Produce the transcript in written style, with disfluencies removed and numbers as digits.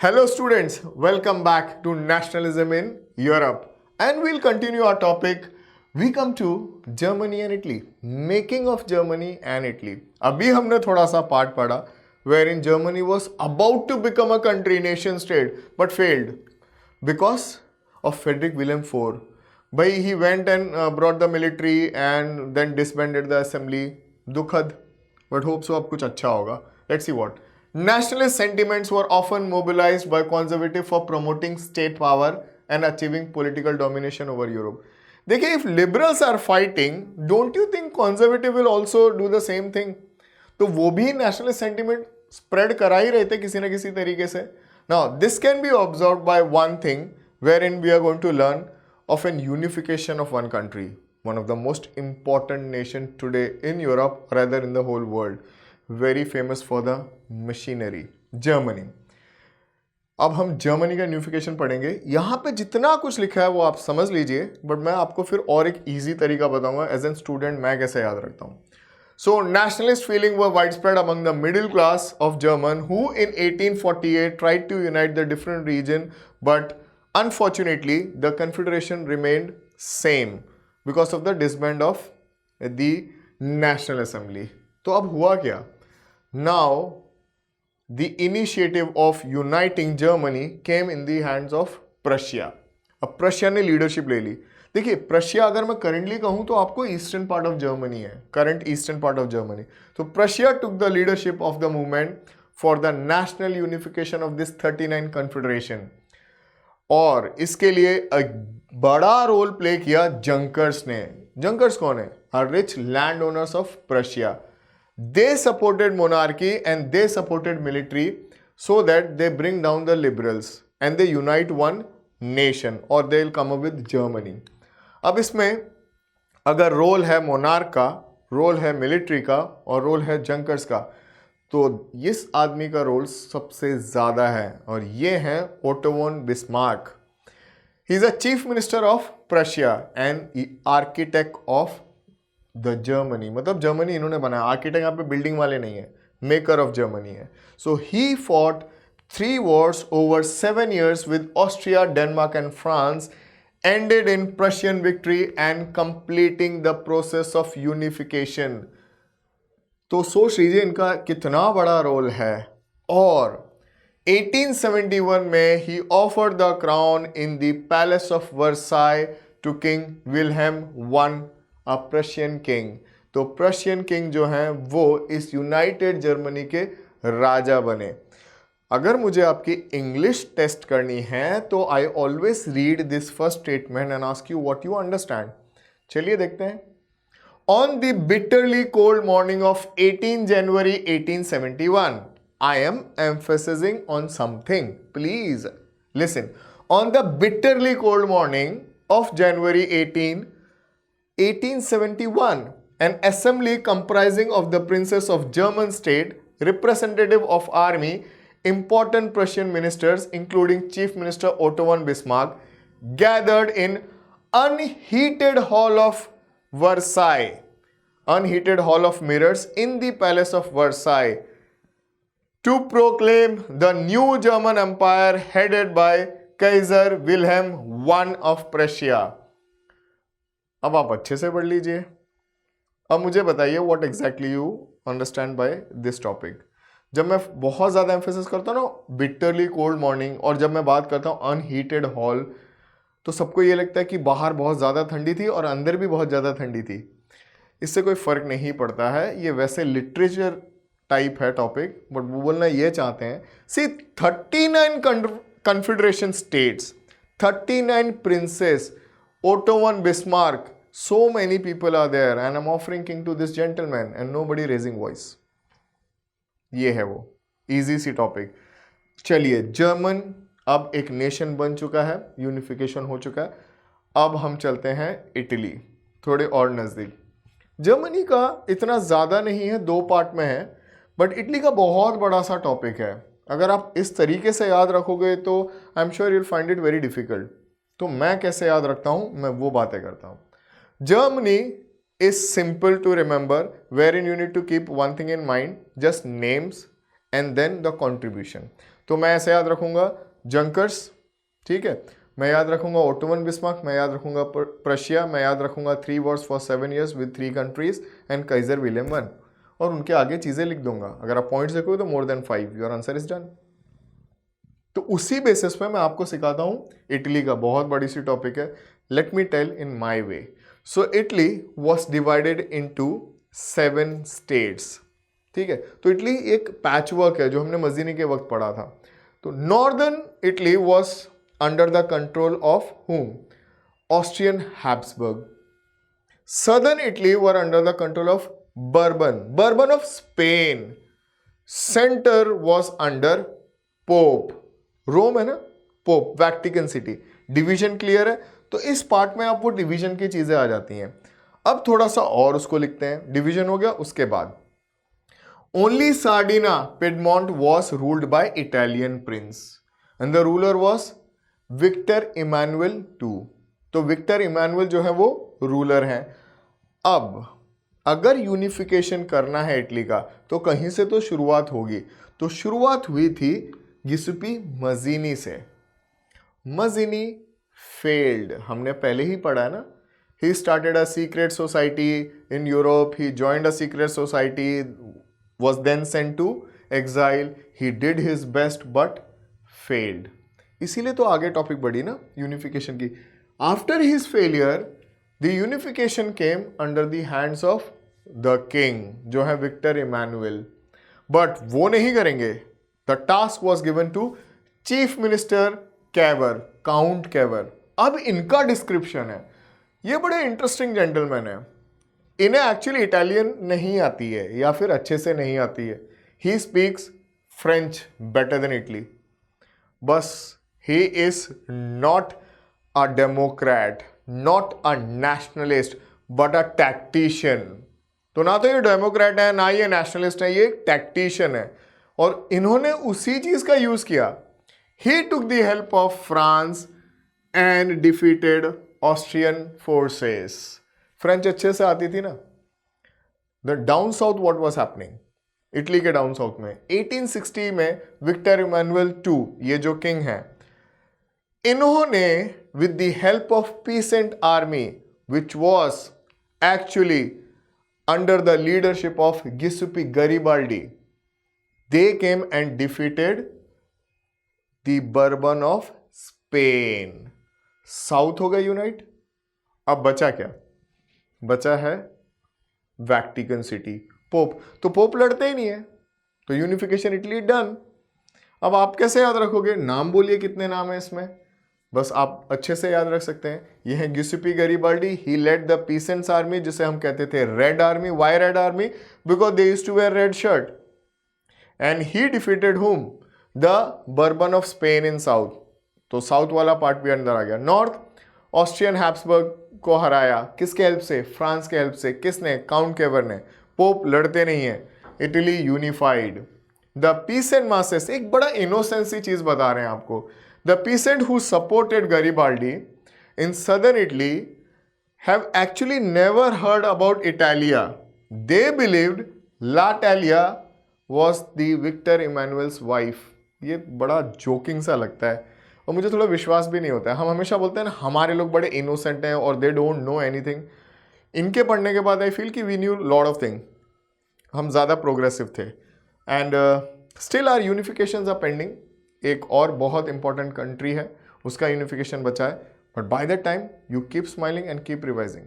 Hello, students. Welcome back to Nationalism in Europe. And we'll continue our topic. We come to Germany and Italy. Making of Germany and Italy. अभी हमने थोड़ा सा part पढ़ा wherein Germany was about to become a country, nation state, but failed because of Frederick William IV. By he went and brought the military and then disbanded the assembly. दुखद, but hope so अब कुछ अच्छा होगा. Let's see what. Nationalist sentiments were often mobilized by conservative for promoting state power and achieving political domination over Europe. देखिए, if liberals are fighting, don't you think conservative will also do the same thing? तो वो भी nationalist sentiment spread करा ही रहे थे किसी न किसी तरीके से. Now, this can be observed by one thing wherein we are going to learn of an unification of one country, one of the most important nation today in Europe, rather in the whole world. Very famous for the machinery, Germany. अब हम Germany का unification पढ़ेंगे. यहाँ पे जितना कुछ लिखा है वो आप समझ लीजिए, बट मैं आपको फिर और एक इजी तरीका बताऊंगा एज एन स्टूडेंट मैं कैसे याद रखता हूँ. So nationalist feeling were widespread among the middle class of German who in 1848 tried to unite the different region, but unfortunately the confederation remained same because of the disband of the National Assembly. तो अब हुआ क्या? Now the initiative of uniting Germany came in the hands of Prussia. अब प्रशिया ने leadership ले ली. देखिए, प्रशिया अगर मैं करेंटली कहूं तो आपको ईस्टर्न पार्ट ऑफ जर्मनी है, current eastern part of Germany. तो Prussia took the leadership of the movement for the national unification of this 39 confederation. और इसके लिए बड़ा रोल प्ले किया जंकर्स ने. जंकर्स कौन है? Are rich land owners of Prussia. They supported monarchy and they supported military so that they bring down the liberals and they unite one nation or they'll come up with Germany. अब इसमें अगर role है monarch का, role है military का और role है junkers का, तो इस आदमी का रोल सबसे ज़्यादा है और ये है Otto von Bismarck. He is a chief minister of Prussia and architect of the Germany. मतलब जर्मनी इन्होंने बनाया. आर्किटेक्ट यहाँ पे बिल्डिंग वाले नहीं है, मेकर ऑफ जर्मनी है. सो he fought 3 wars over 7 years with Austria, Denmark and France, ended in Prussian victory and completing the process of unification. तो सोच लीजिए इनका कितना बड़ा रोल है. और 1871 में he offered the crown in the Palace of Versailles to King Wilhelm I, a Prussian king. तो प्रशियन किंग जो हैं वो इस यूनाइटेड जर्मनी के राजा बने. अगर मुझे आपकी इंग्लिश टेस्ट करनी है तो I always read this first statement and ask you what you understand. चलिए देखते हैं. On the bitterly cold morning of 18 January 1871 I am emphasizing on something. Please listen. On the bitterly cold morning of January 1871, an assembly comprising of the princes of German state, representative of army, important Prussian ministers, including Chief Minister Otto von Bismarck, gathered in unheated hall of Versailles, unheated hall of mirrors in the Palace of Versailles, to proclaim the new German Empire headed by Kaiser Wilhelm I of Prussia. अब आप अच्छे से पढ़ लीजिए. अब मुझे बताइए what exactly you understand by this topic. जब मैं बहुत ज़्यादा एम्फेसिस करता हूँ ना बिटरली कोल्ड मॉर्निंग, और जब मैं बात करता हूँ अनहीटेड हॉल, तो सबको ये लगता है कि बाहर बहुत ज़्यादा ठंडी थी और अंदर भी बहुत ज़्यादा ठंडी थी. इससे कोई फ़र्क नहीं पड़ता है. ये वैसे लिटरेचर टाइप है टॉपिक, बट वो बोलना ये चाहते हैं. सी 39 confederation states, 39 princess, Otto von Bismarck, so many people are there and I'm offering king to this gentleman and nobody raising voice. ये है वो easy सी टॉपिक. चलिए, जर्मन अब एक नेशन बन चुका है, यूनिफिकेशन हो चुका है. अब हम चलते हैं इटली, थोड़े और नज़दीक. जर्मनी का इतना ज़्यादा नहीं है, 2 पार्ट में है, बट इटली का बहुत बड़ा सा टॉपिक है. अगर आप इस तरीके से याद रखोगे तो I am sure you'll find it very difficult. तो मैं कैसे याद रखता हूं, मैं वो बातें करता हूं. Germany is simple to remember, where in you need to keep one thing in mind, just names and then the contribution. तो मैं ऐसे याद रखूंगा जंकर्स, ठीक है, मैं याद रखूंगा ओटोमन बिस्मार्क, मैं याद रखूंगा प्रशिया, मैं याद रखूंगा 3 Wars for 7 years with 3 countries and Kaizer William one, और उनके आगे चीजें लिख दूंगा। अगर आप पॉइंट्स देखोगे तो more than 5, your answer is done. तो उसी बेसिस पे मैं आपको सिखाता हूं इटली का, बहुत बड़ी सी टॉपिक है। Let me tell in my way. So Italy was divided into 7 states, ठीक है। तो इटली एक पैच वर्क है जो हमने मजीनी के वक्त पढ़ा था। तो northern Italy was under the control of whom? Austrian Habsburg. Southern Italy were under the control of Bourbon of Spain. Center was under Pope. रोम है ना, pope, Vatican city. Division clear है? तो इस पार्ट में आपको डिवीजन की चीजें आ जाती हैं। अब थोड़ा सा और उसको लिखते हैं। डिवीजन हो गया, उसके बाद only Sardinia Piedmont was ruled by Italian prince and the ruler was Victor Emmanuel II। तो विक्टर इमानुएल जो है वो रूलर हैं। अब अगर यूनिफिकेशन करना है इटली का तो कहीं से तो शुरुआत होगी। तो शुरुआत हुई थी गियुसेप्पे मजीनी से। मजीनी फेल्ड, हमने पहले ही पढ़ा है ना। He started a secret society in Europe, he joined a secret society, was then sent to exile, he did his best but failed। इसीलिए तो आगे टॉपिक बढ़ी ना यूनिफिकेशन की। After his failure the unification came under the hands of the king जो है Victor Emmanuel, but वो नहीं करेंगे। The task was given to chief minister Cavour, count Cavour. अब इनका डिस्क्रिप्शन है, ये बड़े इंटरेस्टिंग जेंटलमैन है। इन्हें एक्चुअली इटालियन नहीं आती है या फिर अच्छे से नहीं आती है। He speaks French better than Italy, बस he is not a democrat, not a nationalist but a tactician. तो ना तो ये डेमोक्रेट है ना ये नेशनलिस्ट है, ये टैक्टिशियन है। और इन्होंने उसी चीज का यूज किया। He took the help of France and defeated Austrian forces. French अच्छे से आती थी ना। The down south what was happening, Italy के डाउन साउथ में 1860 में विक्टर इमानुएल II, ये जो किंग है, इन्होंने with the help of peasant army which was actually under the leadership of Giuseppe Garibaldi, they came and defeated the Bourbon of Spain. South हो गया unite. अब बचा क्या? बचा है वैटिकन सिटी, पोप। तो पोप लड़ते ही नहीं है, तो यूनिफिकेशन इटली डन। अब आप कैसे याद रखोगे? नाम बोलिए, कितने नाम है इसमें, बस आप अच्छे से याद रख सकते हैं। ये है Giuseppe Garibaldi, he led the peasants army, जिसे हम कहते थे red army. Why red army? Because they used to wear red shirt. And he defeated whom? The Bourbon of Spain in south. तो साउथ वाला पार्ट भी अंदर आ गया। North Austrian Habsburg को हराया, किसके हेल्प से? फ्रांस के हेल्प से। किसने? काउंट केवर ने। पोप लड़ते नहीं है। Italy unified. The peasant masses, एक बड़ा इनोसेंट सी चीज बता रहे हैं आपको। The peasant who supported Garibaldi in southern Italy have actually never heard about Italia. They believed La Talia was the Victor Emmanuel's wife. ये बड़ा जोकिंग सा लगता है और मुझे थोड़ा विश्वास भी नहीं होता है। हम हमेशा बोलते हैं ना हमारे लोग बड़े इनोसेंट हैं और दे डोंट नो एनीथिंग। इनके पढ़ने के बाद आई फील कि we knew lot of thing, हम ज़्यादा प्रोग्रेसिव थे। And still are unifications are pending. एक और बहुत इंपॉर्टेंट कंट्री है, उसका यूनिफिकेशन बचा है, but by that time you keep smiling and keep revising.